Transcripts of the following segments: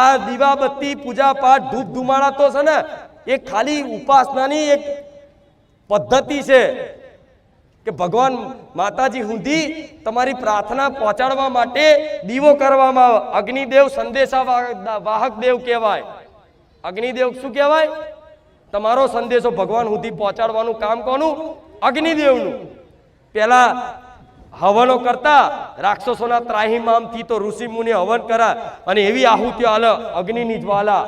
આ દીવાબત્તી પૂજા પાઠ ધૂપ ધુમાડા તો છે ને એ ખાલી ઉપાસનાની એક પદ્ધતિ છે કે ભગવાન માતાજી સુધી તમારી પ્રાર્થના પહોંચાડવા માટે દીવો કરવામાં આવે. અગ્નિદેવ સંદેશા વાહક દેવ કહેવાય. અગ્નિદેવ શું કહેવાય? તમારો સંદેશો ભગવાન સુધી પહોંચાડવાનું કામ કોનું? અગ્નિદેવનું. પેલા હવનો કરતા રાક્ષસોના ત્રાહિમામથી તો ઋષિ મુનિ હવન કરા અને એવી આહુતિઓ આલે અગ્નિની જ્વાલા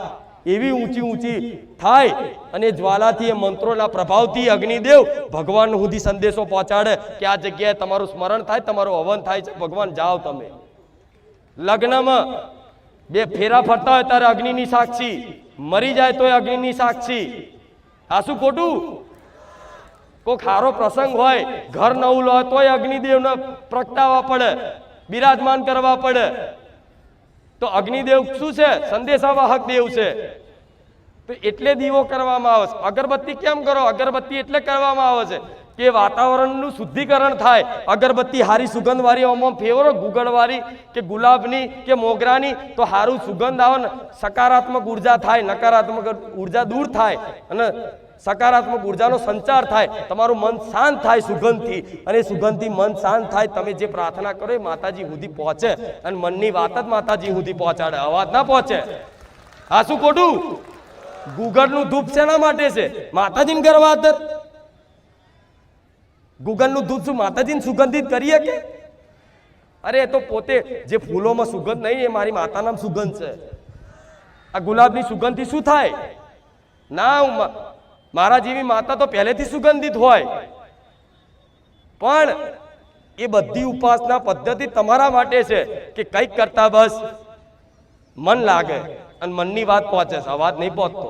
એવી ઊંચી ઊંચી થાય અને જ્વાલાથી એ મંત્રોના પ્રભાવથી અગ્નિદેવ ભગવાન સુધી સંદેશો પહોંચાડે કે આ જગ્યાએ તમારું સ્મરણ થાય, તમારું હવન થાય છે, ભગવાન જાઓ તમે. લગ્નમાં બે ફેરા ફરતા હોય ત્યારે અગ્નિની સાક્ષી, મરી જાય તોય અગ્નિની સાક્ષી. આ શું ખોટું? કોઈ ખારો પ્રસંગ હોય, ઘર નવું હોય તોય અગ્નિદેવને પ્રગટાવવા પડે, બિરાજમાન કરવા પડે. તો અગ્નિદેવ શું છે? સંદેશાવાહક દેવ છે. તો એટલે દીવો કરવામાં આવે છે. અગરબત્તી કેમ કરો? અગરબત્તી એટલે કરવામાં આવે છે કે વાતાવરણનું શુદ્ધિકરણ થાય. અગરબત્તી હારી સુગંધવાળી, આમાં ફેવરો ગુગળવાળી કે ગુલાબની કે મોગરાની, તો સારું સુગંધ આવે ને સકારાત્મક ઉર્જા થાય, નકારાત્મક ઉર્જા દૂર થાય અને સકારાત્મક ઉર્જાનો સંચાર થાય. તમારું મન શાંત થાય સુગંધથી, અને સુગંધથી મન શાંત થાય. તમે જે પ્રાર્થના કરો એ માતાજી સુધી પહોંચે અને મનની વાત જ માતાજી સુધી પહોંચાડે, અવાજ ના પહોંચે. આ શું ખોટું? ગુગળનું ધૂપ શેના માટે છે? માતાજીને કરવા અંદર. ગુગળનું ધૂપ શું માતાજીને સુગંધિત કરીએ કે? અરે એ તો પોતે જે ફૂલોમાં સુગંધ નહીં, એ મારી માતાના સુગંધ છે. આ ગુલાબની સુગંધથી શું થાય? ના, મારા જેવી માતા તો પહેલેથી સુગંધિત હોય. પણ એ બધી ઉપાસના પદ્ધતિ તમારા માટે છે કે કંઈક કરતા બસ મન લાગે અને મનની વાત પહોંચે છે, અવાજ નહીં પહોંચતો.